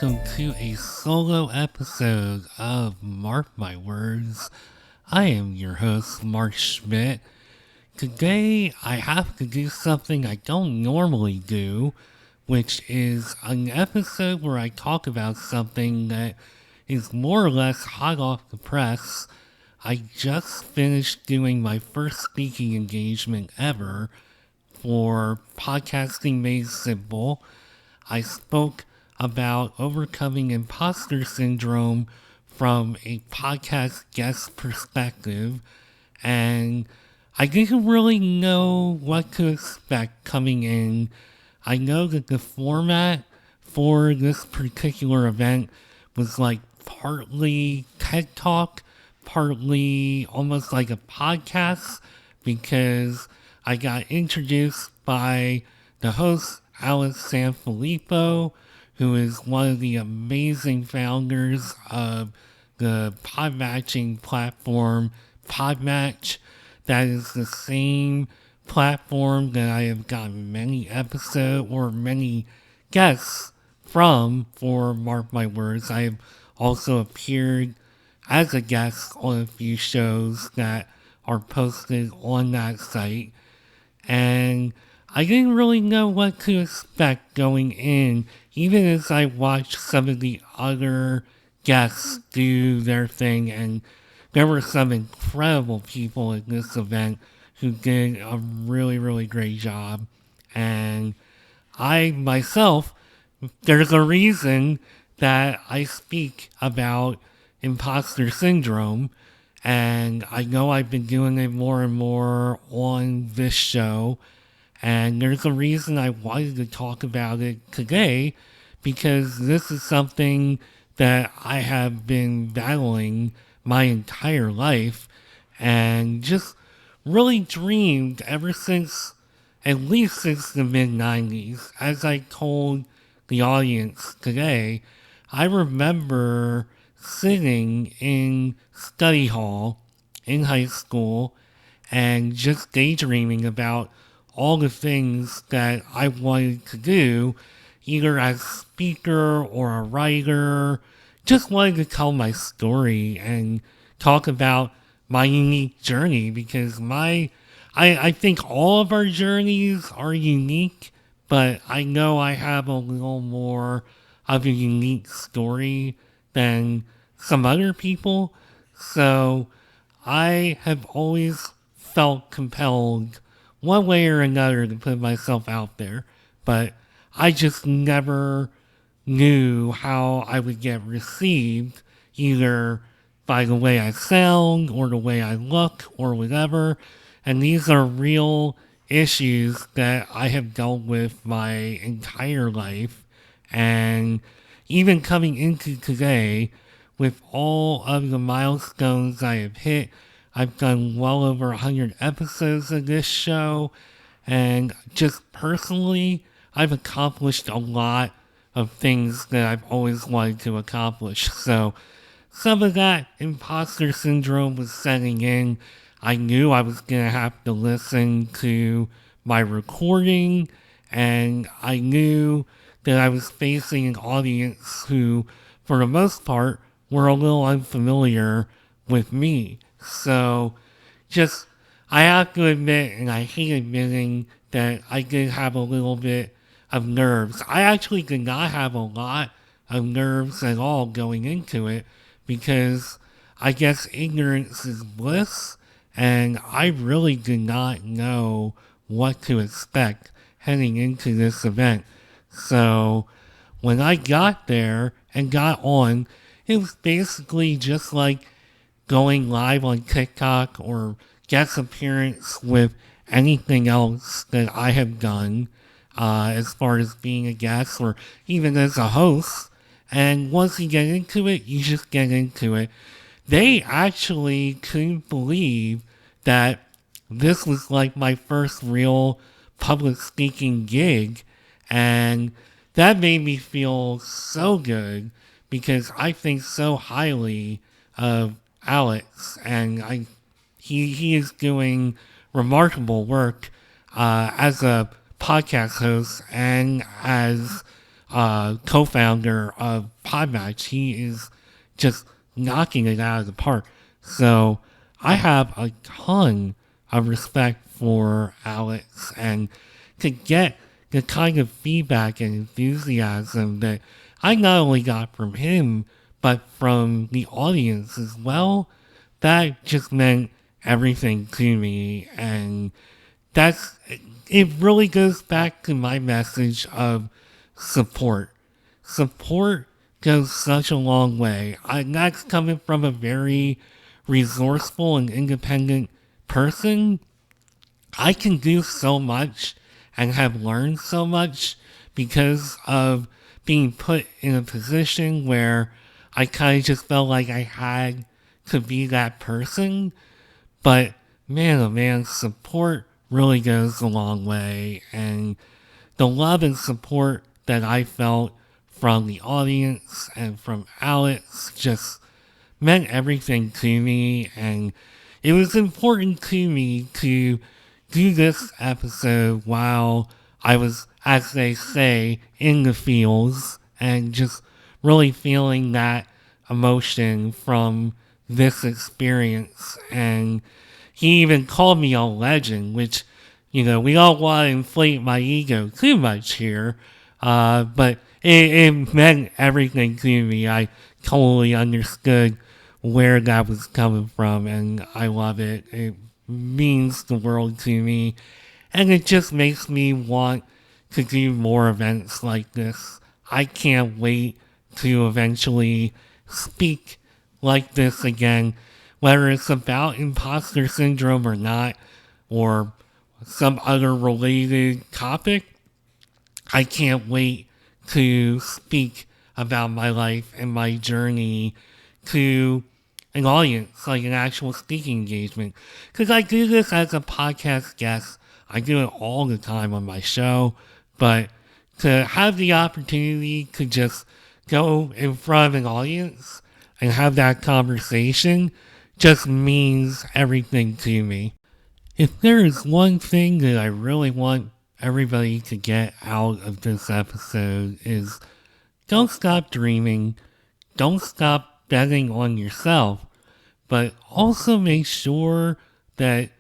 welcome to a solo episode of Mark My Words. I am your host, Mark Schmidt. Today, I have to do something I don't normally do, which is an episode where I talk about something that is more or less hot off the press. I just finished doing my first speaking engagement ever for Podcasting Made Simple. I spoke about overcoming imposter syndrome from a podcast guest perspective, and I didn't really know what to expect coming in. I know that the format for this particular event was like partly TED Talk, partly almost like a podcast, because I got introduced by the host, Alex Sanfilippo, who is one of the amazing founders of the pod matching platform Podmatch. That is the same platform that I have gotten many many guests from for Mark My Words. I have also appeared as a guest on a few shows that are posted on that site. And I didn't really know what to expect going in, even as I watched some of the other guests do their thing, and there were some incredible people at this event who did a really, really great job. And I myself, there's a reason that I speak about imposter syndrome, and I know I've been doing it more and more on this show. And there's a reason I wanted to talk about it today, because this is something that I have been battling my entire life and just really dreamed ever since, at least since the mid-90s. As I told the audience today, I remember sitting in study hall in high school and just daydreaming about all the things that I wanted to do, either as a speaker or a writer. Just wanted to tell my story and talk about my unique journey, because I think all of our journeys are unique, but I know I have a little more of a unique story than some other people. So I have always felt compelled one way or another to put myself out there, but I just never knew how I would get received, either by the way I sound or the way I look or whatever. And these are real issues that I have dealt with my entire life. And even coming into today, with all of the milestones I have hit, I've done well over 100 episodes of this show, and just personally, I've accomplished a lot of things that I've always wanted to accomplish. So some of that imposter syndrome was setting in. I knew I was going to have to listen to my recording, and I knew that I was facing an audience who, for the most part, were a little unfamiliar with me. So, I have to admit, and I hate admitting, that I did have a little bit of nerves. I actually did not have a lot of nerves at all going into it, because I guess ignorance is bliss, and I really did not know what to expect heading into this event. So, when I got there and got on, it was basically just like going live on TikTok or guest appearance with anything else that I have done, as far as being a guest or even as a host. And once you get into it, you just get into it. They actually couldn't believe that this was like my first real public speaking gig, and that made me feel so good, because I think so highly of Alex, and he is doing remarkable work as a podcast host and as co-founder of Podmatch. He is just knocking it out of the park. So I have a ton of respect for Alex, and to get the kind of feedback and enthusiasm that I not only got from him, but from the audience as well, that just meant everything to me. And that's, it really goes back to my message of support. Support goes such a long way. That's coming from a very resourceful and independent person. I can do so much and have learned so much because of being put in a position where I kind of just felt like I had to be that person. But man, oh man, support really goes a long way. And the love and support that I felt from the audience and from Alex just meant everything to me. And it was important to me to do this episode while I was, as they say, in the fields and just really feeling that emotion from this experience. And he even called me a legend, which, we don't want to inflate my ego too much here. But it meant everything to me. I totally understood where that was coming from, and I love it. It means the world to me, and it just makes me want to do more events like this. I can't wait to eventually speak like this again, whether it's about imposter syndrome or not, or some other related topic. I can't wait to speak about my life and my journey to an audience, like an actual speaking engagement. Because I do this as a podcast guest. I do it all the time on my show. But to have the opportunity to just go in front of an audience and have that conversation just means everything to me. If there is one thing that I really want everybody to get out of this episode is don't stop dreaming, don't stop betting on yourself, but also make sure that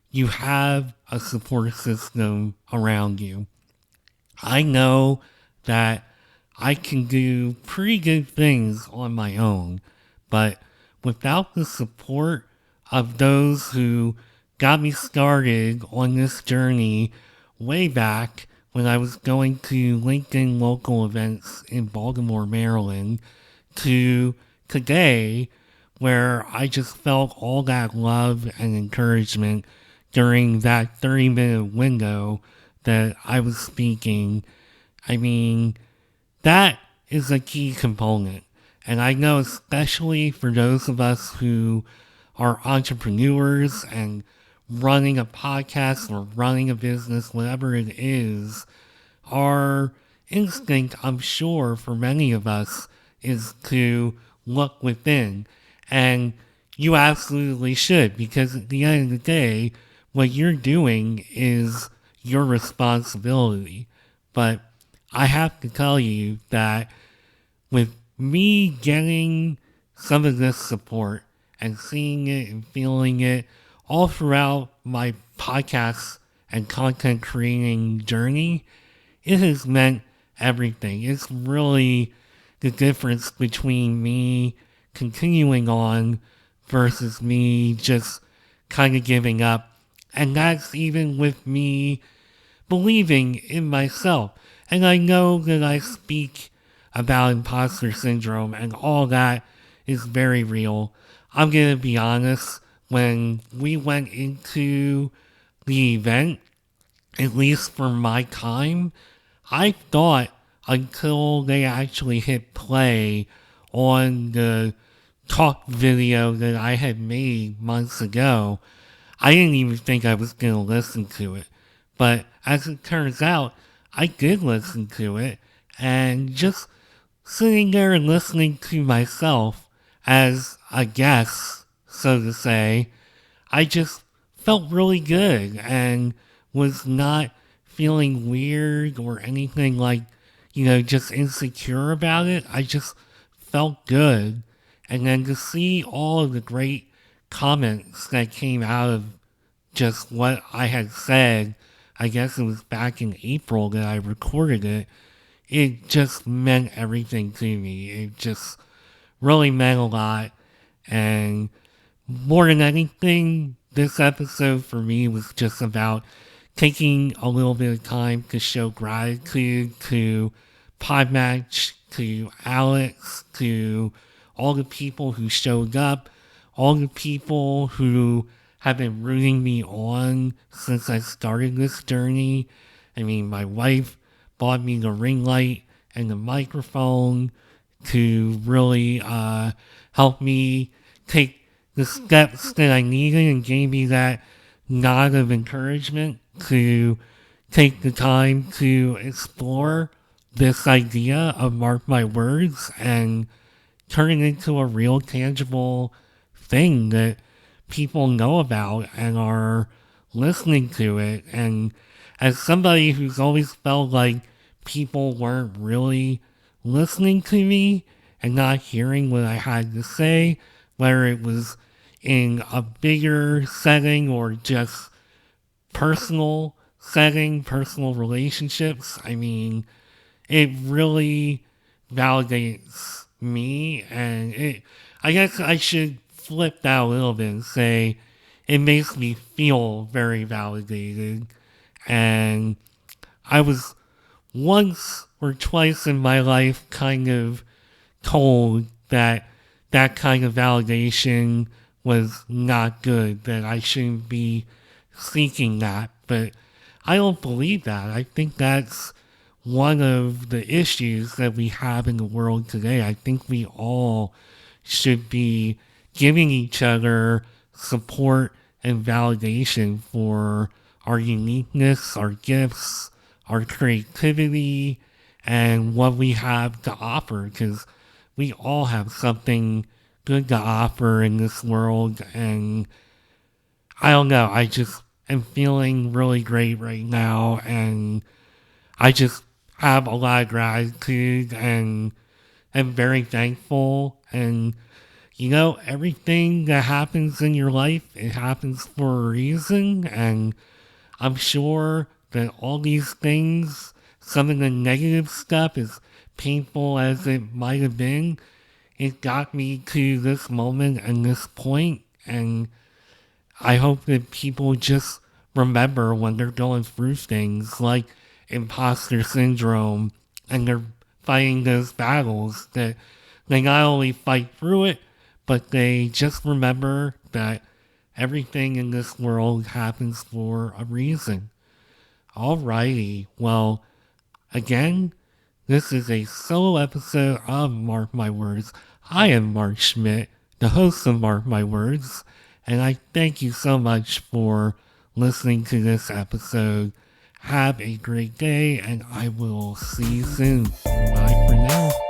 you have a support system around you. I know that I can do pretty good things on my own, but without the support of those who got me started on this journey way back when I was going to LinkedIn local events in Baltimore, Maryland, to today, where I just felt all that love and encouragement during that 30-minute window that I was speaking. I mean, that is a key component. And I know especially for those of us who are entrepreneurs and running a podcast or running a business, whatever it is, our instinct, I'm sure, for many of us is to look within. And you absolutely should, because at the end of the day, what you're doing is your responsibility. But I have to tell you that with me getting some of this support and seeing it and feeling it all throughout my podcast and content creating journey, it has meant everything. It's really the difference between me continuing on versus me just kind of giving up. And that's even with me believing in myself. And I know that I speak about imposter syndrome and all that is very real. I'm going to be honest, when we went into the event, at least for my time, I thought until they actually hit play on the talk video that I had made months ago, I didn't even think I was going to listen to it. But as it turns out, I did listen to it, and just sitting there and listening to myself as a guest, so to say, I just felt really good and was not feeling weird or anything like, just insecure about it. I just felt good. And then to see all of the great comments that came out of just what I had said, I guess it was back in April that I recorded it, it just meant everything to me. It just really meant a lot. And more than anything, this episode for me was just about taking a little bit of time to show gratitude to Podmatch, to Alex, to all the people who showed up, all the people who have been rooting me on since I started this journey. I mean, my wife bought me the ring light and the microphone to really help me take the steps that I needed and gave me that nod of encouragement to take the time to explore this idea of Mark My Words and turn it into a real tangible thing that people know about and are listening to it. And as somebody who's always felt like people weren't really listening to me and not hearing what I had to say, whether it was in a bigger setting or just personal setting, personal relationships, I mean, it really validates me. And I guess I should flip that a little bit and say it makes me feel very validated. And I was once or twice in my life kind of told that that kind of validation was not good, that I shouldn't be seeking that. But I don't believe that. I think that's one of the issues that we have in the world today. I think we all should be giving each other support and validation for our uniqueness, our gifts, our creativity, and what we have to offer, because we all have something good to offer in this world. And I don't know, I just am feeling really great right now, and I just have a lot of gratitude and am very thankful. And everything that happens in your life, it happens for a reason. And I'm sure that all these things, some of the negative stuff, as painful as it might have been, it got me to this moment and this point. And I hope that people just remember when they're going through things like imposter syndrome and they're fighting those battles, that they not only fight through it, but they just remember that everything in this world happens for a reason. Alrighty, well, again, this is a solo episode of Mark My Words. I am Mark Schmidt, the host of Mark My Words, and I thank you so much for listening to this episode. Have a great day, and I will see you soon. Bye for now.